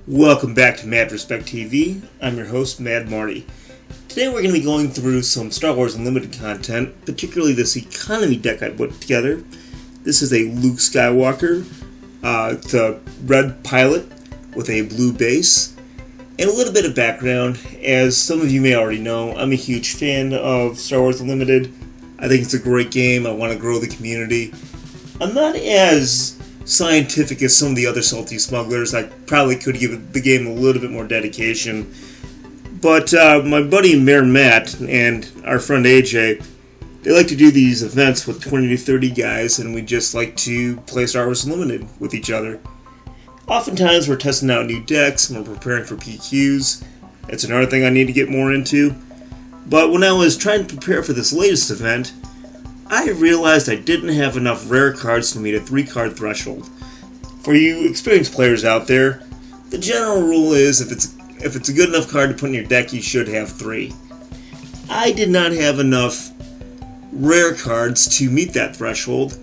Welcome back to Mad Respect TV. I'm your host, Mad Marty. Today we're going to be going through some Star Wars Unlimited content, particularly this economy deck I put together. This is a Luke Skywalker. It's a red pilot with a blue base. And a little bit of background, as some of you may already know, I'm a huge fan of Star Wars Unlimited. I think it's a great game. I want to grow the community. I'm not as scientific as some of the other salty smugglers. I probably could give the game a little bit more dedication. But my buddy Mayor Matt and our friend AJ, they like to do these events with 20 to 30 guys, and we just like to play Star Wars Unlimited with each other. Oftentimes we're testing out new decks and we're preparing for PQs. It's another thing I need to get more into. But when I was trying to prepare for this latest event, I realized I didn't have enough rare cards to meet a 3-card threshold. For you experienced players out there, the general rule is if it's a good enough card to put in your deck, you should have 3. I did not have enough rare cards to meet that threshold,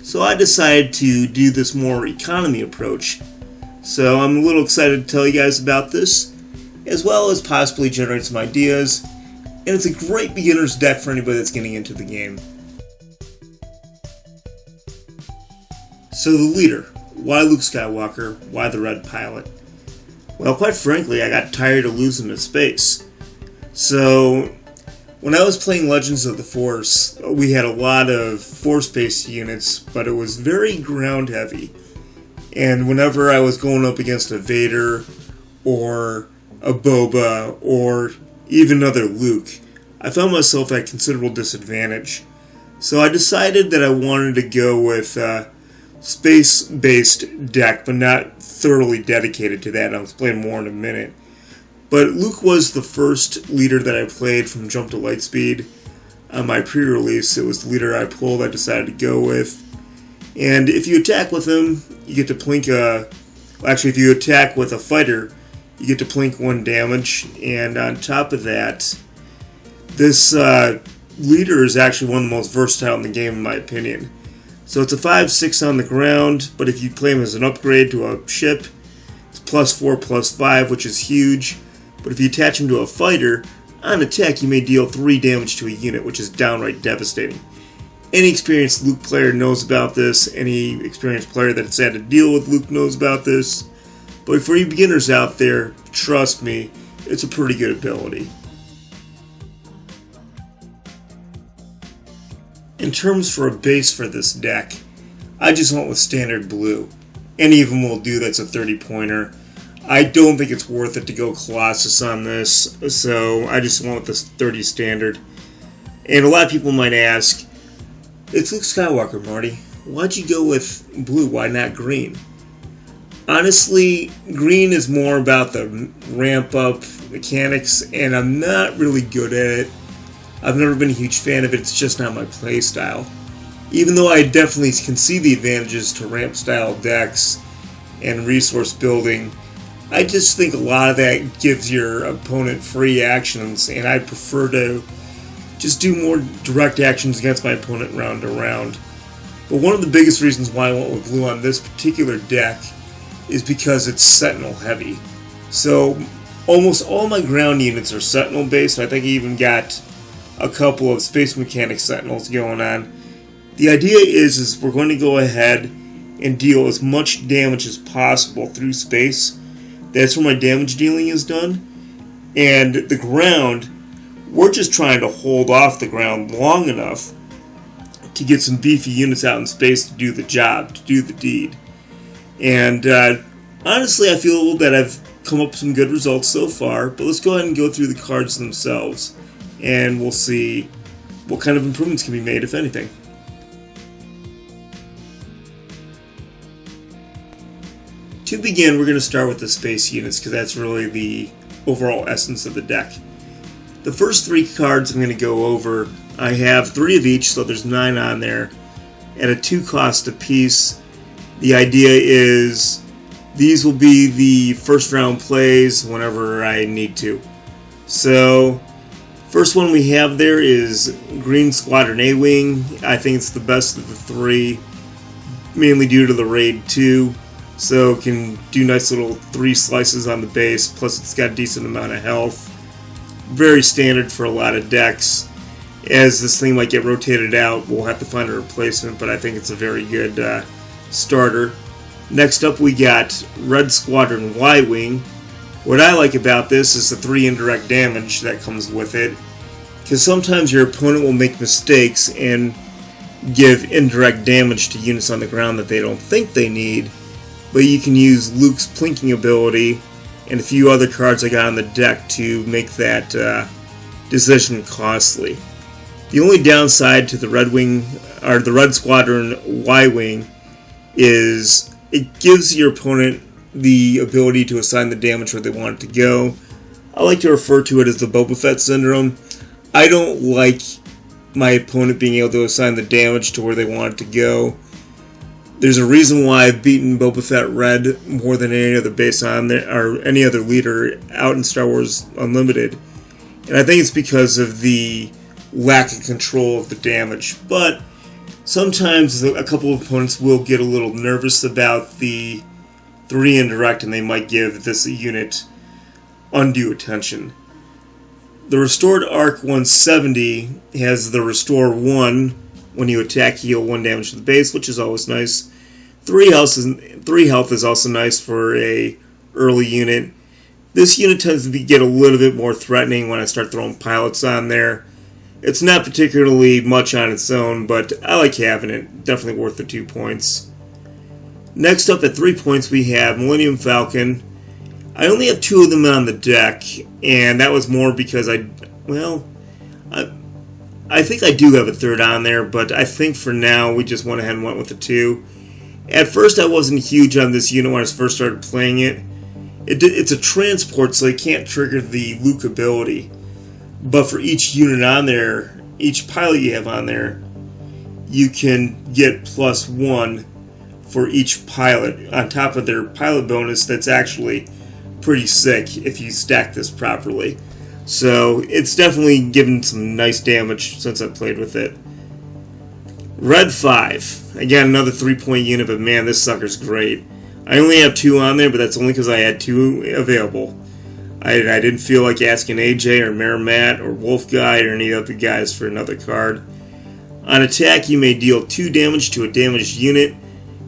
so I decided to do this more economy approach. So I'm a little excited to tell you guys about this, as well as possibly generate some ideas, and it's a great beginner's deck for anybody that's getting into the game. So the leader, why Luke Skywalker, why the red pilot? Well, quite frankly, I got tired of losing to space. So when I was playing Legends of the Force, we had a lot of force-based units, but it was very ground heavy. And whenever I was going up against a Vader, or a Boba, or even another Luke, I found myself at considerable disadvantage. So I decided that I wanted to go with space-based deck, but not thoroughly dedicated to that. I'll explain more in a minute. But Luke was the first leader that I played from Jump to Lightspeed. On my pre-release, it was the leader I pulled, I decided to go with. And if you attack with him, you get to plink if you attack with a fighter, you get to plink 1 damage. And on top of that, this leader is actually one of the most versatile in the game, in my opinion. So it's a 5/6 on the ground, but if you play him as an upgrade to a ship, it's +4/+5, which is huge. But if you attach him to a fighter, on attack you may deal 3 damage to a unit, which is downright devastating. Any experienced Luke player knows about this. Any experienced player that's had to deal with Luke knows about this. But for you beginners out there, trust me, it's a pretty good ability. In terms for a base for this deck, I just went with standard blue. Any of them will do that's a 30-pointer. I don't think it's worth it to go Colossus on this, so I just went with this 30 standard. And a lot of people might ask, it's Luke Skywalker, Marty. Why'd you go with blue? Why not green? Honestly, green is more about the ramp-up mechanics, and I'm not really good at it. I've never been a huge fan of it, it's just not my play style. Even though I definitely can see the advantages to ramp style decks and resource building, I just think a lot of that gives your opponent free actions, and I prefer to just do more direct actions against my opponent round to round. But one of the biggest reasons why I went with blue on this particular deck is because it's Sentinel heavy. So almost all my ground units are Sentinel based. I think I even got a couple of Space Mechanic Sentinels going on. The idea is we're going to go ahead and deal as much damage as possible through space. That's where my damage dealing is done. And the ground, we're just trying to hold off the ground long enough to get some beefy units out in space to do the job, to do the deed. And honestly, I feel that I've come up with some good results so far, but let's go ahead and go through the cards themselves, and we'll see what kind of improvements can be made, if anything. To begin, we're going to start with the space units, because that's really the overall essence of the deck. The first 3 cards I'm going to go over, I have 3 of each, so there's 9 on there, at a 2 cost apiece. The idea is these will be the first round plays whenever I need to. So, first one we have there is Green Squadron A-Wing. I think it's the best of the 3, mainly due to the Raid 2. so it can do nice little 3 slices on the base, plus it's got a decent amount of health. Very standard for a lot of decks. As this thing might get rotated out, we'll have to find a replacement, but I think it's a very good starter. Next up we got Red Squadron Y-Wing. What I like about this is the 3 indirect damage that comes with it, because sometimes your opponent will make mistakes and give indirect damage to units on the ground that they don't think they need, but you can use Luke's plinking ability and a few other cards I got on the deck to make that decision costly. The only downside to the Red Squadron Y-Wing is it gives your opponent the ability to assign the damage where they want it to go. I like to refer to it as the Boba Fett syndrome. I don't like my opponent being able to assign the damage to where they want it to go. There's a reason why I've beaten Boba Fett Red more than any other base on there, or any other leader out in Star Wars Unlimited. And I think it's because of the lack of control of the damage. But sometimes a couple of opponents will get a little nervous about the 3 indirect and they might give this unit undue attention. The Restored Arc 170 has the Restore 1 when you attack, heal 1 damage to the base, which is always nice. 3 health is also nice for a early unit. This unit tends to get a little bit more threatening when I start throwing pilots on there. It's not particularly much on its own, but I like having it. Definitely worth the 2 points. Next up at 3 points we have Millennium Falcon. I only have 2 of them on the deck, and that was more because I think I do have a third on there, but I think for now we just went ahead and went with the 2. At first I wasn't huge on this unit when I first started playing it. It's a transport, so it can't trigger the Luke ability. But for each unit on there, each pilot you have on there, you can get +1 for each pilot on top of their pilot bonus. That's actually pretty sick if you stack this properly. So it's definitely given some nice damage since I played with it. Red 5. Again, another 3-point unit, but man, this sucker's great. I only have 2 on there, but that's only because I had 2 available. I didn't feel like asking AJ or Merrimat or Wolf Guy or any other guys for another card. On attack, you may deal 2 damage to a damaged unit.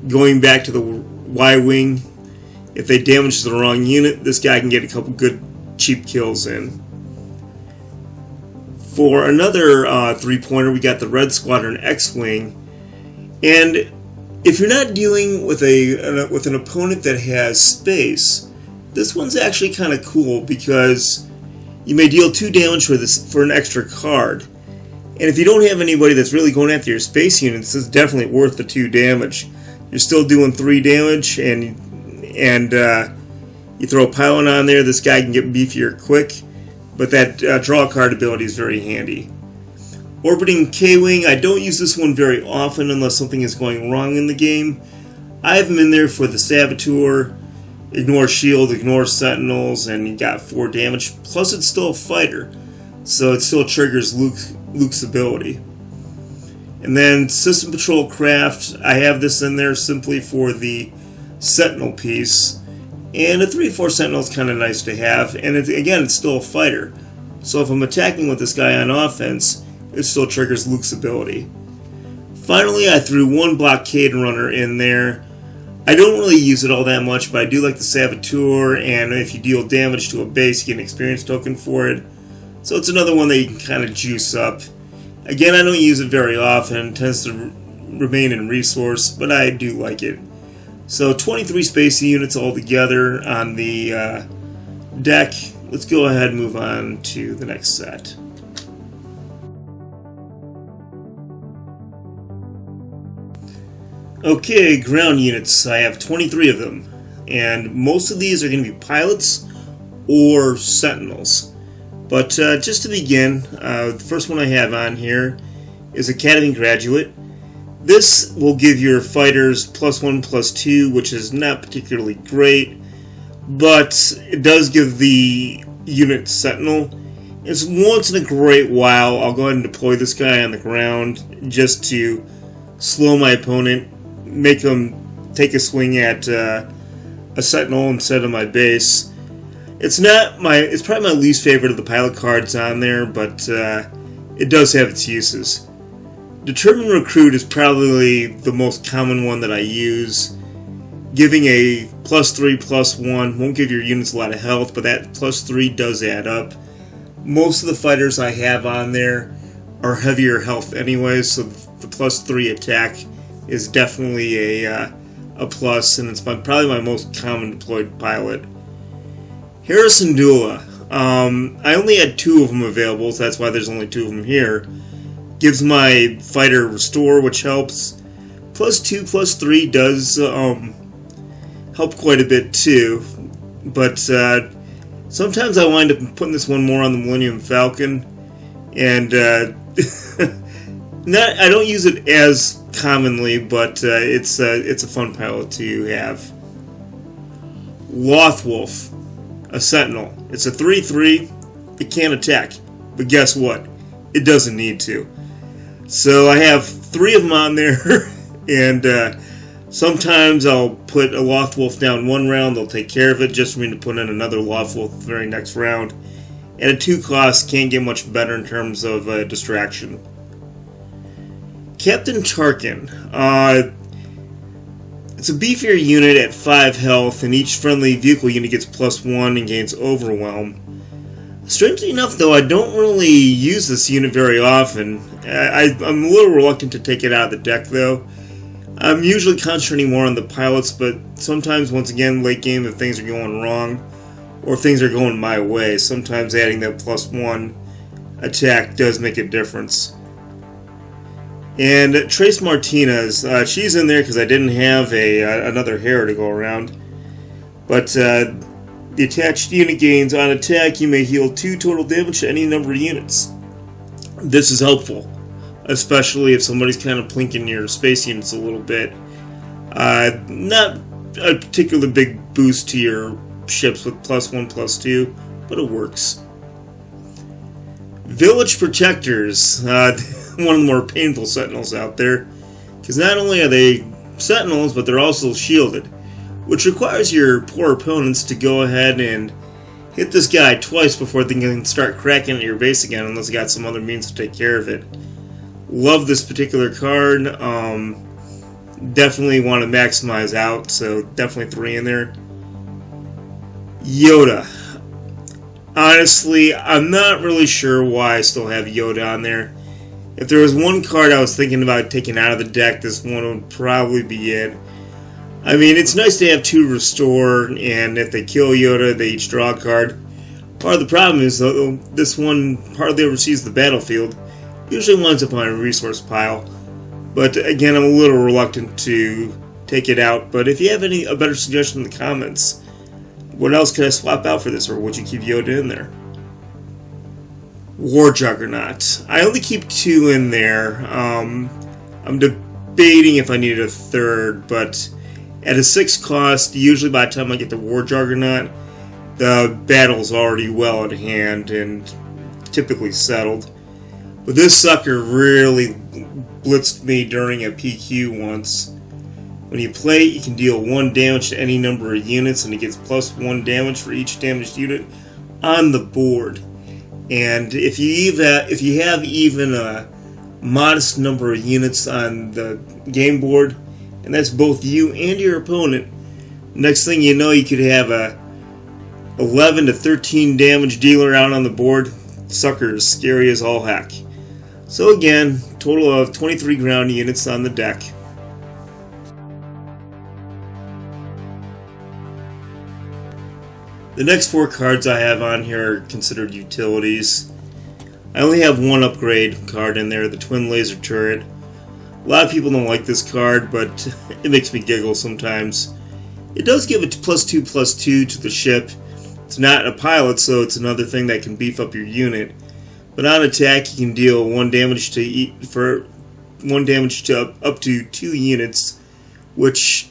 Going back to the Y-Wing, if they damage the wrong unit, this guy can get a couple good cheap kills in. For another 3-pointer, we got the Red Squadron X-Wing. And if you're not dealing with an opponent that has space, this one's actually kind of cool because you may deal 2 damage for an extra card. And if you don't have anybody that's really going after your space units, this is definitely worth the 2 damage. You're still doing 3 damage, and you throw a pylon on there, this guy can get beefier quick, but that draw card ability is very handy. Orbiting K-Wing, I don't use this one very often unless something is going wrong in the game. I have him in there for the Saboteur, ignore shield, ignore sentinels, and you got 4 damage, plus it's still a fighter, so it still triggers Luke's ability. And then System Patrol Craft, I have this in there simply for the Sentinel piece. And a 3-4 Sentinel is kind of nice to have, and again, it's still a fighter. So if I'm attacking with this guy on offense, it still triggers Luke's ability. Finally, I threw 1 Blockade Runner in there. I don't really use it all that much, but I do like the Saboteur, and if you deal damage to a base, you get an experience token for it. So it's another one that you can kind of juice up. Again, I don't use it very often, it tends to remain in resource, but I do like it. So 23 space units altogether on the deck. Let's go ahead and move on to the next set. Okay, ground units. I have 23 of them, and most of these are going to be pilots or sentinels. But just to begin, the first one I have on here is Academy Graduate. This will give your fighters +1/+2, which is not particularly great, but it does give the unit Sentinel. It's once in a great while I'll go ahead and deploy this guy on the ground just to slow my opponent, make them take a swing at a Sentinel instead of my base. It's probably my least favorite of the pilot cards on there, but it does have its uses. Determined Recruit is probably the most common one that I use. Giving a +3/+1 won't give your units a lot of health, but that +3 does add up. Most of the fighters I have on there are heavier health anyway, so the +3 attack is definitely a plus, and it's probably my most common deployed pilot. Harrison Dula. I only had 2 of them available, so that's why there's only 2 of them here. Gives my fighter Restore, which helps. +2/+3 does help quite a bit too, but sometimes I wind up putting this one more on the Millennium Falcon, and I don't use it as commonly, but it's a fun pilot to have. Lothwolf, a Sentinel. It's a 3/3. It can't attack, but guess what? It doesn't need to. So I have 3 of them on there, and sometimes I'll put a Lothwolf down one round. They'll take care of it just for me to put in another Lothwolf the very next round. And at 2 costs, can't get much better in terms of distraction. Captain Tarkin. It's a beefier unit at 5 health, and each friendly vehicle unit gets +1 and gains Overwhelm. Strangely enough, though, I don't really use this unit very often. I'm a little reluctant to take it out of the deck, though. I'm usually concentrating more on the pilots, but sometimes, once again, late game, if things are going wrong, or if things are going my way, sometimes adding that +1 attack does make a difference. And Trace Martinez, she's in there because I didn't have another Hera to go around. But the attached unit gains on attack, you may heal 2 total damage to any number of units. This is helpful, especially if somebody's kind of plinking your space units a little bit. Not a particular big boost to your ships with +1/+2, but it works. Village Protectors, one of the more painful Sentinels out there, because not only are they Sentinels, but they're also shielded, which requires your poor opponents to go ahead and hit this guy twice before they can start cracking at your base again, unless they got some other means to take care of it. Love this particular card. Definitely want to maximize out, so definitely 3 in there. Yoda. Honestly, I'm not really sure why I still have Yoda on there. If there was one card I was thinking about taking out of the deck, this one would probably be it. I mean, it's nice to have 2 Restore, and if they kill Yoda, they each draw a card. Part of the problem is, though, this one hardly ever sees the battlefield. Usually winds up on a resource pile. But again, I'm a little reluctant to take it out. But if you have a better suggestion in the comments, what else could I swap out for this, or would you keep Yoda in there? War Juggernaut. I only keep 2 in there. I'm debating if I needed a 3rd, but at a 6 cost, usually by the time I get the War Juggernaut, the battle's already well at hand and typically settled. But this sucker really blitzed me during a PQ once. When you play it, you can deal 1 damage to any number of units, and it gets +1 damage for each damaged unit on the board. And if you have even a modest number of units on the game board, and that's both you and your opponent, next thing you know, you could have a 11 to 13 damage dealer out on the board. Sucker is scary as all heck. So again, total of 23 ground units on the deck. The next 4 cards I have on here are considered utilities. I only have 1 upgrade card in there, the Twin Laser Turret. A lot of people don't like this card, but it makes me giggle sometimes. It does give it +2/+2 to the ship. It's not a pilot, so it's another thing that can beef up your unit. But on attack, you can deal 1 damage to up to 2 units, which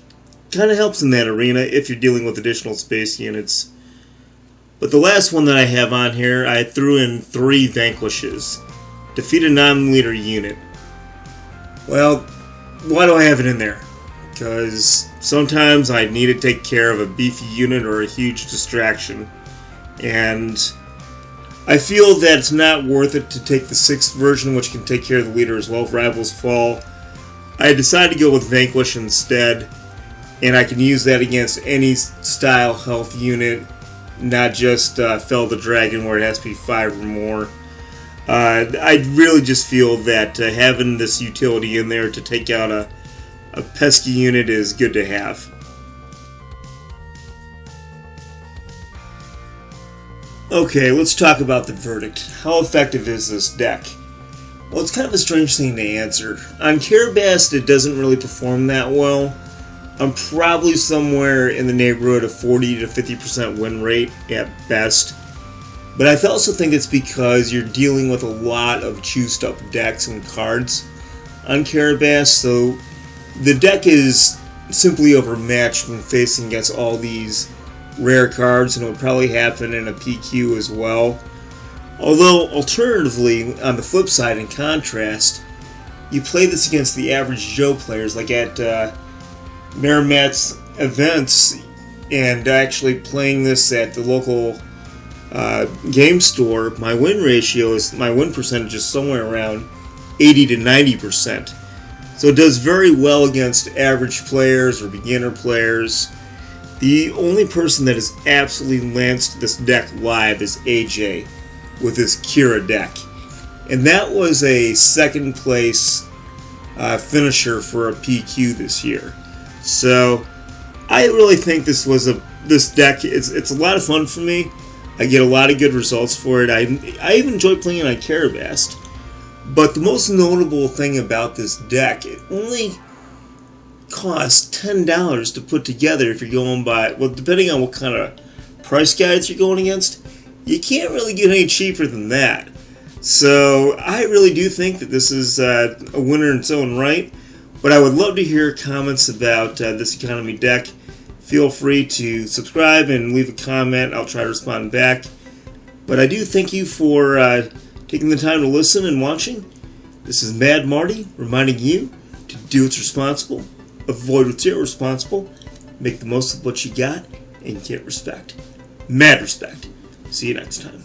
kind of helps in that arena if you're dealing with additional space units. But the last one that I have on here, I threw in 3 Vanquishes. Defeat a non-leader unit. Well, why do I have it in there? because sometimes I need to take care of a beefy unit or a huge distraction, and I feel that it's not worth it to take the 6th version, which can take care of the leader as well if rivals fall. I decided to go with Vanquish instead, and I can use that against any style health unit, not just Fell the Dragon where it has to be 5 or more. I really just feel that having this utility in there to take out a pesky unit is good to have. Okay, let's talk about the verdict. How effective is this deck? Well, it's kind of a strange thing to answer. On Carabast, it doesn't really perform that well. I'm probably somewhere in the neighborhood of 40 to 50% win rate at best. But I also think it's because you're dealing with a lot of juiced up decks and cards on Carabast, so the deck is simply overmatched when facing against all these rare cards, and it would probably happen in a PQ as well. Although, alternatively, on the flip side, in contrast, you play this against the average Joe players, like at Merrimatt's events, and actually playing this at the local game store, my win percentage is somewhere around 80 to 90%. So it does very well against average players or beginner players. The only person that has absolutely lanced this deck live is AJ with his Kira deck. And that was a 2nd place finisher for a PQ this year. So I really think this deck, it's a lot of fun for me. I get a lot of good results for it. I even enjoy playing it on Carabast. But the most notable thing about this deck, it only costs $10 to put together if you're going by, well, depending on what kind of price guides you're going against, you can't really get any cheaper than that. So I really do think that this is a winner in its own right. But I would love to hear comments about this economy deck. Feel free to subscribe and leave a comment. I'll try to respond back. But I do thank you for taking the time to listen and watching. This is Mad Marty reminding you to do what's responsible, avoid what's irresponsible, make the most of what you got, and get respect. Mad respect. See you next time.